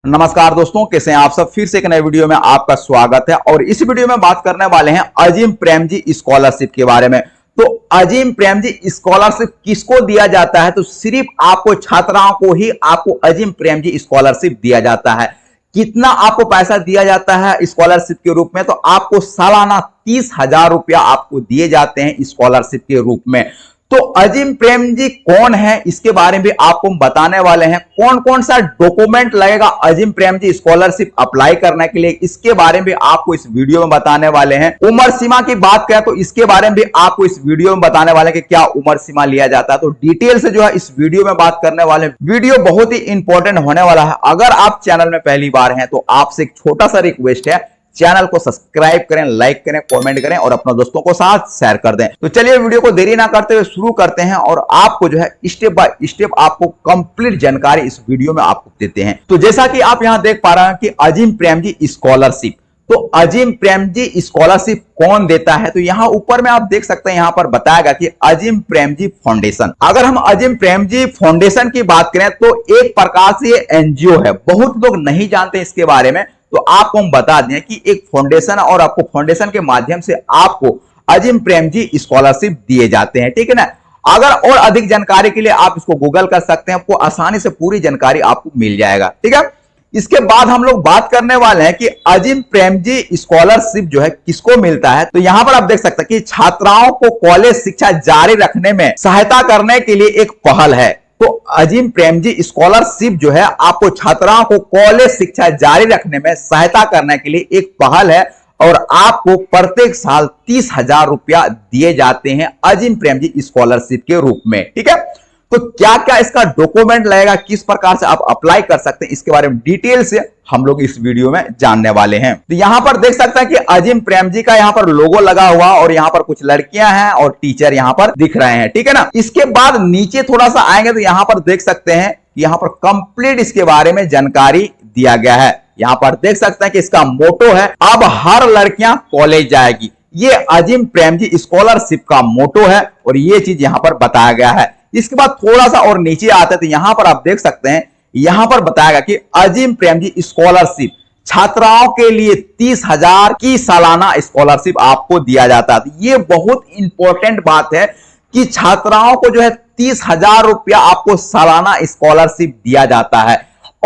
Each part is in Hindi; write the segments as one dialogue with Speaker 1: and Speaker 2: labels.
Speaker 1: नमस्कार दोस्तों, कैसे हैं आप सब। फिर से एक नए वीडियो में आपका स्वागत है। और इस वीडियो में बात करने वाले हैं अजीम प्रेमजी स्कॉलरशिप के बारे में। तो अजीम प्रेमजी स्कॉलरशिप किसको दिया जाता है? तो सिर्फ आपको छात्राओं को ही आपको अजीम प्रेमजी स्कॉलरशिप दिया जाता है। कितना आपको पैसा दिया जाता है स्कॉलरशिप के रूप में? तो आपको सालाना 30,000 रुपया आपको दिए जाते हैं स्कॉलरशिप के रूप में। तो अजीम प्रेमजी कौन है, इसके बारे में भी आपको बताने वाले हैं। कौन कौन सा डॉक्यूमेंट लगेगा अजीम प्रेमजी स्कॉलरशिप अप्लाई करने के लिए, इसके बारे में भी आपको इस वीडियो में बताने वाले हैं। उम्र सीमा की बात करें तो इसके बारे में भी आपको इस वीडियो में बताने वाले हैं कि क्या उम्र सीमा लिया जाता है। तो डिटेल से जो है इस वीडियो में बात करने वाले हैं। वीडियो बहुत ही इंपॉर्टेंट होने वाला है। अगर आप चैनल में पहली बार हैं तो आपसे एक छोटा सा रिक्वेस्ट है, चैनल को सब्सक्राइब करें, लाइक करें, कमेंट करें और अपने दोस्तों को साथ शेयर कर दें। तो चलिए वीडियो को देरी ना करते हुए शुरू करते हैं और आपको जो है स्टेप बाय स्टेप आपको कंप्लीट जानकारी इस वीडियो में आपको देते हैं। तो जैसा कि आप यहां देख पा रहे हैं कि अजीम प्रेमजी स्कॉलरशिप, तो अजीम प्रेमजी स्कॉलरशिप कौन देता है? तो यहां ऊपर में आप देख सकते हैं, यहां पर बताएगा कि अजीम प्रेमजी फाउंडेशन। अगर हम अजीम प्रेमजी फाउंडेशन की बात करें तो एक प्रकार से ये एनजीओ है। बहुत लोग नहीं जानते इसके बारे में, तो आपको हम बता दें कि एक फाउंडेशन और आपको फाउंडेशन के माध्यम से आपको अजीम प्रेमजी स्कॉलरशिप दिए जाते हैं, ठीक है ना। अगर और अधिक जानकारी के लिए आप इसको गूगल कर सकते हैं, आपको आसानी से पूरी जानकारी आपको मिल जाएगा, ठीक है। इसके बाद हम लोग बात करने वाले हैं कि अजीम प्रेमजी स्कॉलरशिप जो है किसको मिलता है। तो यहां पर आप देख सकते हैं कि छात्राओं को कॉलेज शिक्षा जारी रखने में सहायता करने के लिए एक पहल है। तो अजीम प्रेमजी स्कॉलरशिप जो है आपको छात्राओं को कॉलेज शिक्षा जारी रखने में सहायता करने के लिए एक पहल है और आपको प्रत्येक साल 30,000 रुपया दिए जाते हैं अजीम प्रेमजी स्कॉलरशिप के रूप में, ठीक है। तो क्या क्या इसका डॉक्यूमेंट लगेगा, किस प्रकार से आप अप्लाई कर सकते हैं, इसके बारे में डिटेल से हम लोग इस वीडियो में जानने वाले हैं। तो यहां पर देख सकते हैं कि अजीम प्रेमजी का यहां पर लोगो लगा हुआ और यहां पर कुछ लड़कियां हैं और टीचर यहां पर दिख रहे हैं, ठीक है ना। इसके बाद नीचे थोड़ा सा आएंगे तो यहां पर देख सकते हैं, यहां पर कंप्लीट इसके बारे में जानकारी दिया गया है। यहां पर देख सकते हैं कि इसका मोटो है, अब हर लड़कियां कॉलेज जाएगी। ये अजीम प्रेमजी स्कॉलरशिप का मोटो है और ये चीज यहां पर बताया गया है। इसके बाद थोड़ा सा और नीचे आते हैं तो यहां पर आप देख सकते हैं, यहां पर बताया कि अजीम प्रेमजी स्कॉलरशिप छात्राओं के लिए 30,000 की सालाना स्कॉलरशिप आपको दिया जाता है। ये बहुत इंपॉर्टेंट बात है कि छात्राओं को जो है 30,000 रुपया आपको सालाना स्कॉलरशिप दिया जाता है।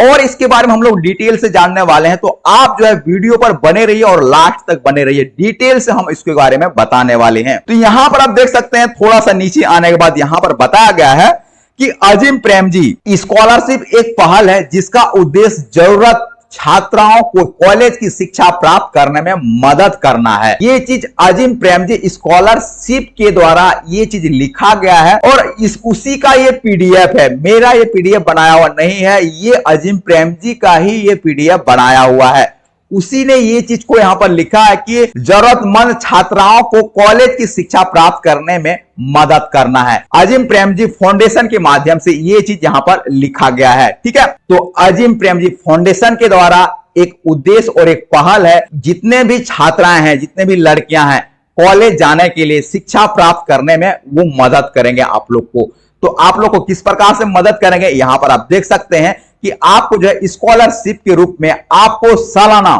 Speaker 1: और इसके बारे में हम लोग डिटेल से जानने वाले हैं, तो आप जो है वीडियो पर बने रहिए और लास्ट तक बने रहिए। डिटेल से हम इसके बारे में बताने वाले हैं। तो यहां पर आप देख सकते हैं, थोड़ा सा नीचे आने के बाद यहां पर बताया गया है कि अजीम प्रेमजी स्कॉलरशिप एक पहल है जिसका उद्देश्य जरूरत छात्राओं को कॉलेज की शिक्षा प्राप्त करने में मदद करना है। ये चीज अजीम प्रेमजी स्कॉलरशिप के द्वारा ये चीज लिखा गया है और उसी का ये पीडीएफ है। मेरा ये पीडीएफ बनाया हुआ नहीं है, ये अजीम प्रेमजी का ही ये पीडीएफ बनाया हुआ है। उसी ने ये चीज को यहां पर लिखा है कि जरूरतमंद छात्राओं को कॉलेज की शिक्षा प्राप्त करने में मदद करना है। अजीम प्रेमजी फाउंडेशन के माध्यम से ये चीज यहां पर लिखा गया है, ठीक है। तो अजीम प्रेमजी फाउंडेशन के द्वारा एक उद्देश्य और एक पहल है, जितने भी छात्राएं हैं, जितने भी लड़कियां हैं, कॉलेज जाने के लिए शिक्षा प्राप्त करने में वो मदद करेंगे आप लोग को। तो आप लोग को किस प्रकार से मदद करेंगे, यहां पर आप देख सकते हैं कि आपको जो है स्कॉलरशिप के रूप में आपको सालाना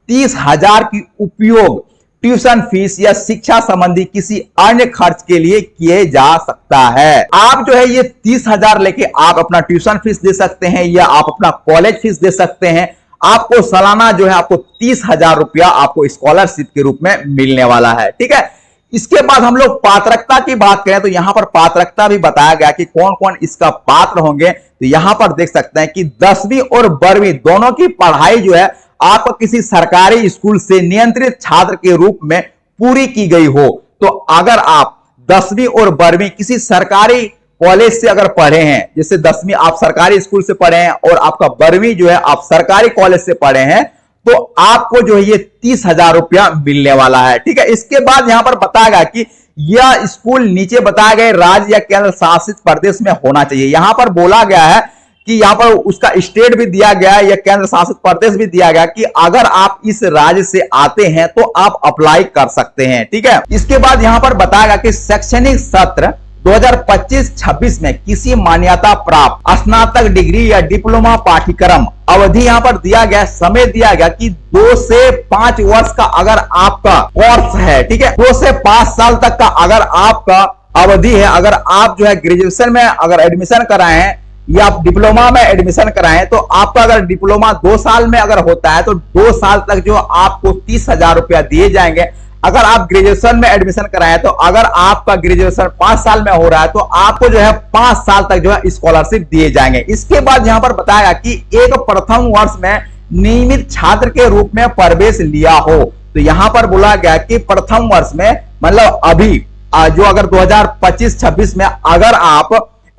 Speaker 1: 30,000 की उपयोग ट्यूशन फीस या शिक्षा संबंधी किसी अन्य खर्च के लिए किए जा सकता है। आप जो है ये 30,000 लेके आप अपना ट्यूशन फीस दे सकते हैं या आप अपना कॉलेज फीस दे सकते हैं। आपको सालाना जो है आपको 30,000 रुपया आपको स्कॉलरशिप के रूप में मिलने वाला है, ठीक है। इसके बाद हम लोग पात्रता की बात करें तो यहां पर पात्रता भी बताया गया कि कौन कौन इसका पात्र होंगे। तो यहां पर देख सकते हैं कि 10वीं और 12वीं दोनों की पढ़ाई जो है आपको किसी सरकारी स्कूल से नियंत्रित छात्र के रूप में पूरी की गई हो। तो अगर आप 10वीं और 12वीं किसी सरकारी कॉलेज से अगर पढ़े हैं, जैसे 10वीं आप सरकारी स्कूल से पढ़े हैं और आपका 12वीं जो है आप सरकारी कॉलेज से पढ़े हैं, तो आपको जो है ये 30,000 रुपया मिलने वाला है, ठीक है। इसके बाद यहां पर बताया कि यह स्कूल नीचे बताए गए राज्य या केंद्र शासित प्रदेश में होना चाहिए। यहां पर बोला गया है कि यहां पर उसका स्टेट भी दिया गया है या केंद्र शासित प्रदेश भी दिया गया कि अगर आप इस राज्य से आते हैं तो आप अप्लाई कर सकते हैं, ठीक है। इसके बाद यहां पर बताया गया कि शैक्षणिक सत्र 2025-26 में किसी मान्यता प्राप्त स्नातक डिग्री या डिप्लोमा पाठ्यक्रम, अवधि यहाँ पर दिया गया, समय दिया गया कि 2 से 5 वर्ष का अगर आपका कोर्स है, ठीक है, 2 से 5 साल तक का अगर आपका अवधि है, अगर आप जो है ग्रेजुएशन में अगर एडमिशन कराए हैं या आप डिप्लोमा में एडमिशन कराएं, तो आपका अगर डिप्लोमा 2 साल में अगर होता है तो 2 साल तक जो आपको 30,000 रुपया दिए जाएंगे। अगर आप ग्रेजुएशन में एडमिशन कराएं तो अगर आपका ग्रेजुएशन 5 साल में हो रहा है तो आपको जो है 5 साल तक जो है स्कॉलरशिप दिए जाएंगे। इसके बाद यहां पर बताया कि एक प्रथम वर्ष में नियमित छात्र के रूप में प्रवेश लिया हो, तो यहां पर बोला गया कि प्रथम वर्ष में मतलब अभी जो अगर 2025-26 में अगर आप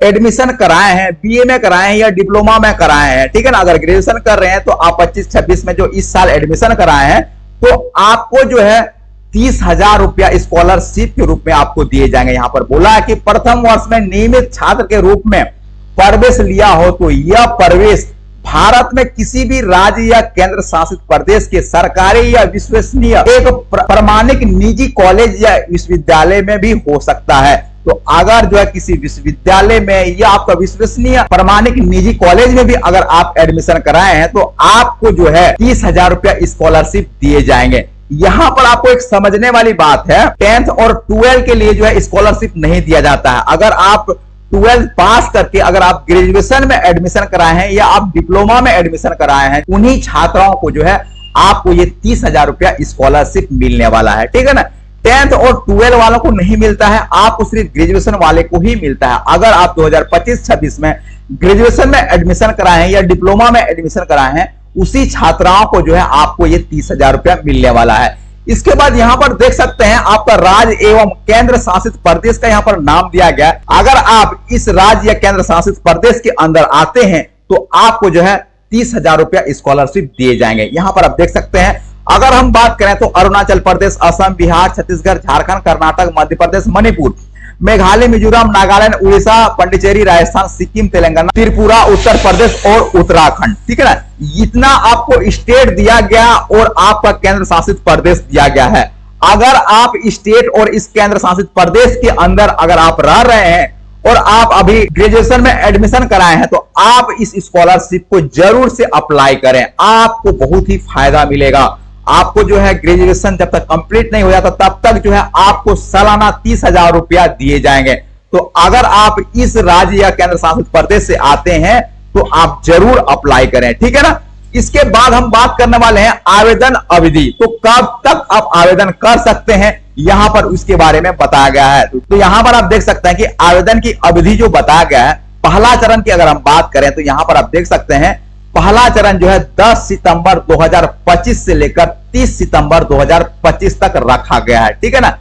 Speaker 1: एडमिशन कराए हैं, बीए में कराए हैं या डिप्लोमा में कराए हैं, ठीक है ना, अगर ग्रेजुएशन कर रहे हैं तो आप 25-26 में जो इस साल एडमिशन कराए हैं तो आपको जो है 30,000 रुपया स्कॉलरशिप के रूप में आपको दिए जाएंगे। यहां पर बोला है कि प्रथम वर्ष में नियमित छात्र के रूप में प्रवेश लिया हो तो यह प्रवेश भारत में किसी भी राज्य या केंद्र शासित प्रदेश के सरकारी या विश्वसनीय एक प्रमाणिक निजी कॉलेज या विश्वविद्यालय में भी हो सकता है। तो अगर जो है किसी विश्वविद्यालय में या आपका विश्वसनीय प्रमाणिक निजी कॉलेज में भी अगर आप एडमिशन कराए हैं तो आपको जो है 30,000 रुपया स्कॉलरशिप दिए जाएंगे। यहां पर आपको एक समझने वाली बात है, 10th और 12 के लिए जो है स्कॉलरशिप नहीं दिया जाता है। अगर आप 12 पास करके अगर आप ग्रेजुएशन में एडमिशन कराए हैं या आप डिप्लोमा में एडमिशन कराए हैं, उन्हीं छात्राओं को जो है आपको ये 30,000 रुपया स्कॉलरशिप मिलने वाला है, ठीक है ना। 10th और 12 वालों को नहीं मिलता है, आपको सिर्फ ग्रेजुएशन वाले को ही मिलता है। अगर आप 2025-26 में ग्रेजुएशन में एडमिशन कराए हैं या डिप्लोमा में एडमिशन कराए हैं, उसी छात्राओं को जो है आपको ये 30,000 रुपया मिलने वाला है। इसके बाद यहां पर देख सकते हैं आपका राज्य एवं केंद्र शासित प्रदेश का यहां पर नाम दिया गया। अगर आप इस राज्य या केंद्र शासित प्रदेश के अंदर आते हैं तो आपको जो है 30,000 रुपया स्कॉलरशिप दिए जाएंगे। यहां पर आप देख सकते हैं, अगर हम बात करें तो अरुणाचल प्रदेश, असम, बिहार, छत्तीसगढ़, झारखंड, कर्नाटक, मध्य प्रदेश, मणिपुर, मेघालय, मिजोरम, नागालैंड, उड़ीसा, पांडिचेरी, राजस्थान, सिक्किम, तेलंगाना, त्रिपुरा, उत्तर प्रदेश और उत्तराखंड, ठीक है ना, इतना आपको स्टेट दिया गया और आपका केंद्र शासित प्रदेश दिया गया है। अगर आप स्टेट और इस केंद्र शासित प्रदेश के अंदर अगर आप रह रहे हैं और आप अभी ग्रेजुएशन में एडमिशन कराए हैं तो आप इस स्कॉलरशिप को जरूर से अप्लाई करें, आपको बहुत ही फायदा मिलेगा। आपको जो है ग्रेजुएशन जब तक कंप्लीट नहीं हो जाता तब तक जो है आपको सालाना 30,000 रुपया दिए जाएंगे। तो अगर आप इस राज्य या केंद्र शासित प्रदेश से आते हैं तो आप जरूर अप्लाई करें, ठीक है ना। इसके बाद हम बात करने वाले हैं आवेदन अवधि, तो कब तक आप आवेदन कर सकते हैं यहां पर उसके बारे में बताया गया है। तो यहां पर आप देख सकते हैं कि आवेदन की अवधि जो बताया गया है, पहला चरण की अगर हम बात करें तो यहां पर आप देख सकते हैं पहला चरण जो है 10 सितंबर 2025 से लेकर 30 सितंबर 2025 तक रखा गया है, ठीक है ना।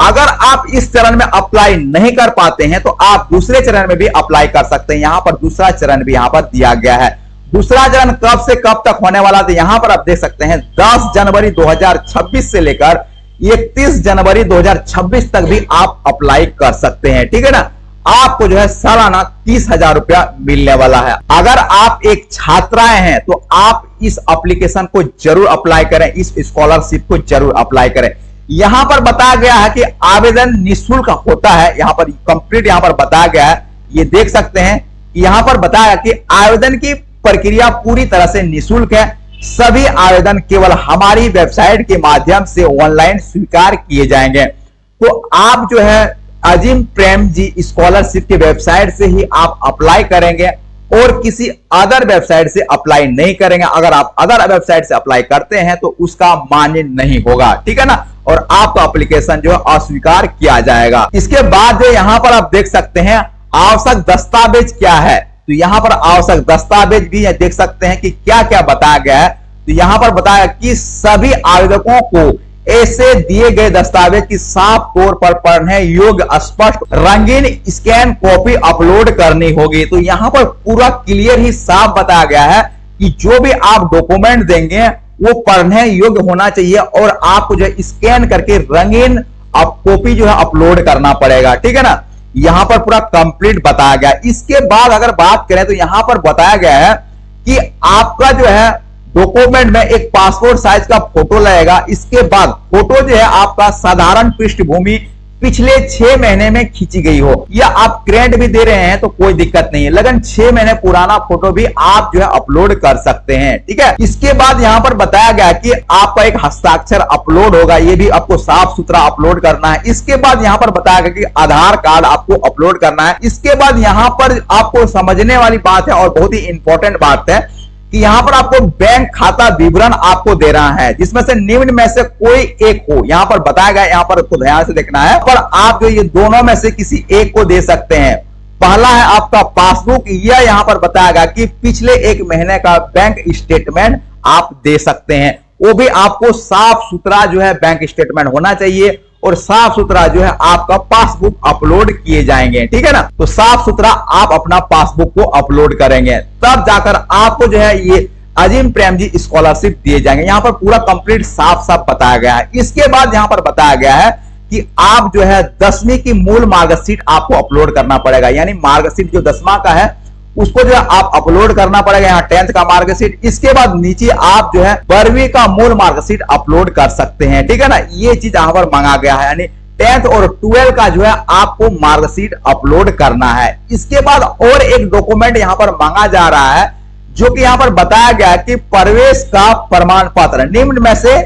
Speaker 1: अगर आप इस चरण में अप्लाई नहीं कर पाते हैं तो आप दूसरे चरण में भी अप्लाई कर सकते हैं। यहां पर दूसरा चरण भी यहां पर दिया गया है। दूसरा चरण कब से कब तक होने वाला, तो यहां पर आप देख सकते हैं 10 जनवरी 2026 से लेकर 31 जनवरी 2026 तक भी आप अप्लाई कर सकते हैं, ठीक है ना। आपको जो है सालाना 30,000 रुपया मिलने वाला है। अगर आप एक छात्राएं हैं तो आप इस एप्लीकेशन को जरूर अप्लाई करें, इस स्कॉलरशिप को जरूर अप्लाई करें। यहां पर बताया गया है कि आवेदन निःशुल्क होता है, यहां पर कंप्लीट यहां पर बताया गया है, ये देख सकते हैं। यहां पर बताया कि आवेदन की प्रक्रिया पूरी तरह से निःशुल्क है। सभी आवेदन केवल हमारी वेबसाइट के माध्यम से ऑनलाइन स्वीकार किए जाएंगे। तो आप जो है अजीम प्रेम जी स्कॉलरशिप की वेबसाइट से ही आप अप्लाई करेंगे और किसी अदर वेबसाइट से अप्लाई नहीं करेंगे। अगर आप अदर वेबसाइट से अप्लाई करते हैं तो उसका मान्य नहीं होगा, ठीक है ना, और आपका एप्लीकेशन जो है अस्वीकार किया जाएगा। इसके बाद जो यहां पर आप देख सकते हैं आवश्यक दस्तावेज क्या है, तो यहां पर आवश्यक दस्तावेज भी देख सकते हैं कि क्या क्या बताया गया है। तो यहां पर बताया कि सभी आवेदकों को ऐसे दिए गए दस्तावेज की साफ तौर पर पढ़ने योग्य स्पष्ट रंगीन स्कैन कॉपी अपलोड करनी होगी। तो यहां पर पूरा क्लियर ही साफ बताया गया है कि जो भी आप डॉक्यूमेंट देंगे वो पढ़ने योग्य होना चाहिए और आपको जो स्कैन करके रंगीन कॉपी जो है अपलोड करना पड़ेगा, ठीक है ना। यहां पर पूरा कंप्लीट बताया गया। इसके बाद अगर बात करें तो यहां पर बताया गया है कि आपका जो है डॉक्यूमेंट में एक पासपोर्ट साइज का फोटो लगेगा। इसके बाद फोटो जो है आपका साधारण पृष्ठभूमि पिछले 6 महीने में खींची गई हो, या आप क्रेडिट भी दे रहे हैं तो कोई दिक्कत नहीं है, लेकिन 6 महीने पुराना फोटो भी आप जो है अपलोड कर सकते हैं। ठीक है, इसके बाद यहां पर बताया गया कि आपका एक हस्ताक्षर अपलोड होगा, ये भी आपको साफ सुथरा अपलोड करना है। इसके बाद यहां पर बताया गया कि आधार कार्ड आपको अपलोड करना है। इसके बाद यहां पर आपको समझने वाली बात है और बहुत ही इंपॉर्टेंट बात है कि यहां पर आपको बैंक खाता विवरण आपको दे रहा है, जिसमें से निम्न में से कोई एक हो। यहां पर बताया गया, यहां पर आपको ध्यान से देखना है, पर आप जो ये दोनों में से किसी एक को दे सकते हैं। पहला है आपका पासबुक, या यहां पर बताया गया कि पिछले 1 महीने का बैंक स्टेटमेंट आप दे सकते हैं। वो भी आपको साफ सुथरा जो है बैंक स्टेटमेंट होना चाहिए और साफ सुथरा जो है आपका पासबुक अपलोड किए जाएंगे। ठीक है ना, तो साफ सुथरा आप अपना पासबुक को अपलोड करेंगे, तब जाकर आपको जो है ये अजीम प्रेमजी स्कॉलरशिप दिए जाएंगे। यहां पर पूरा कंप्लीट साफ साफ बताया गया है। इसके बाद यहां पर बताया गया है कि आप जो है 10वीं की मूल मार्कशीट आपको अपलोड करना पड़ेगा, यानी मार्कशीट जो 10वां का है उसको जो है आप अपलोड करना पड़ेगा। यहाँ 10th का मार्कशीट, इसके बाद नीचे आप जो है 12वीं का मूल मार्कशीट अपलोड कर सकते हैं। ठीक है ना, ये चीज यहां पर मांगा गया है, यानी 10th और 12 का जो है आपको मार्कशीट अपलोड करना है। इसके बाद और एक डॉक्यूमेंट यहां पर मांगा जा रहा है, जो कि यहां पर बताया गया है कि प्रवेश का प्रमाण पत्र, निम्न में से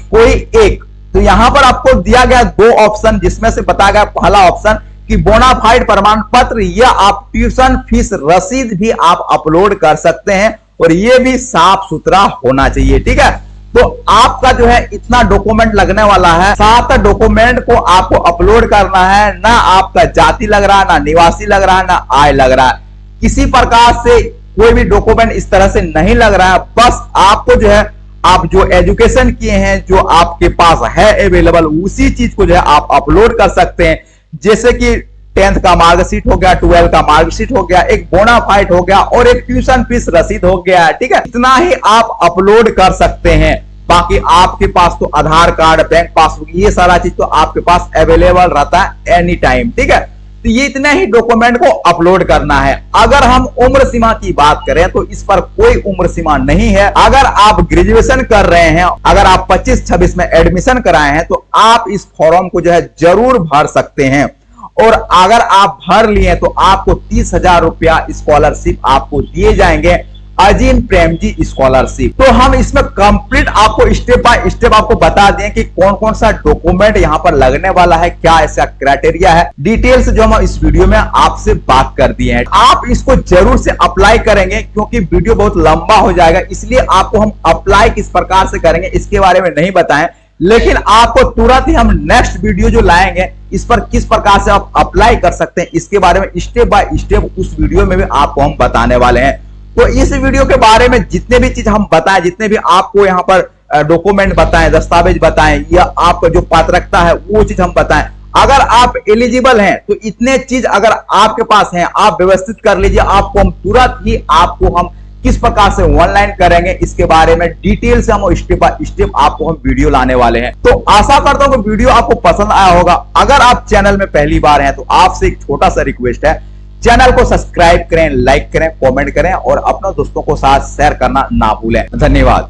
Speaker 1: कोई एक। तो यहां पर आपको दिया गया 2 ऑप्शन, जिसमें से बताया गया पहला ऑप्शन कि बोनाफाइड प्रमाण पत्र, या आप ट्यूशन फीस रसीद भी आप अपलोड कर सकते हैं, और ये भी साफ सुथरा होना चाहिए। ठीक है, तो आपका जो है इतना डॉक्यूमेंट लगने वाला है। 7 डॉक्यूमेंट को आपको अपलोड करना है, ना आपका जाति लग रहा है, ना निवासी लग रहा है, ना आय लग रहा है, किसी प्रकार से कोई भी डॉक्यूमेंट इस तरह से नहीं लग रहा है। बस आपको जो है आप जो एजुकेशन किए हैं, जो आपके पास है अवेलेबल, उसी चीज को जो है आप अपलोड कर सकते हैं। जैसे कि 10th का मार्कशीट हो गया, 12 का मार्कशीट हो गया, एक बोनाफाइड हो गया और एक ट्यूशन फीस रसीद हो गया। ठीक है, इतना ही आप अपलोड कर सकते हैं। बाकी आपके पास तो आधार कार्ड, बैंक पासबुक, ये सारा चीज तो आपके पास अवेलेबल रहता है एनी टाइम। ठीक है, तो ये इतने ही डॉक्यूमेंट को अपलोड करना है। अगर हम उम्र सीमा की बात करें तो इस पर कोई उम्र सीमा नहीं है। अगर आप ग्रेजुएशन कर रहे हैं, अगर आप 25-26 में एडमिशन कराए हैं, तो आप इस फॉर्म को जो है जरूर भर सकते हैं, और अगर आप भर लिए तो आपको 30,000 रुपया स्कॉलरशिप आपको दिए जाएंगे, अजीम प्रेमजी स्कॉलरशिप। तो हम इसमें कंप्लीट आपको स्टेप बाय स्टेप आपको बता दें कि कौन कौन सा डॉक्यूमेंट यहां पर लगने वाला है, क्या ऐसा क्राइटेरिया है, डिटेल्स जो हम इस वीडियो में आपसे बात कर दिए हैं। आप इसको जरूर से अप्लाई करेंगे, क्योंकि वीडियो बहुत लंबा हो जाएगा, इसलिए आपको हम अप्लाई किस प्रकार से करेंगे इसके बारे में नहीं बताएं, लेकिन आपको तुरंत ही हम नेक्स्ट वीडियो जो लाएंगे इस पर किस प्रकार से आप अप्लाई कर सकते हैं इसके बारे में स्टेप बाय स्टेप उस वीडियो में भी आपको हम बताने वाले हैं। तो इस वीडियो के बारे में जितने भी चीज हम बताएं, जितने भी आपको यहाँ पर डॉक्यूमेंट बताएं, दस्तावेज बताएं, या आपका जो पात्रता है वो चीज हम बताएं। अगर आप एलिजिबल हैं तो इतने चीज अगर आपके पास हैं, आप व्यवस्थित कर लीजिए। आपको हम तुरंत ही आपको हम किस प्रकार से ऑनलाइन करेंगे इसके बारे में डिटेल से हम स्टेप बाय स्टेप आपको हम वीडियो लाने वाले हैं। तो आशा करता हूं कि वीडियो आपको पसंद आया होगा। अगर आप चैनल में पहली बार हैं तो आपसे एक छोटा सा रिक्वेस्ट है, चैनल को सब्सक्राइब करें, लाइक करें, कमेंट करें और अपने दोस्तों को साथ शेयर करना ना भूलें। धन्यवाद।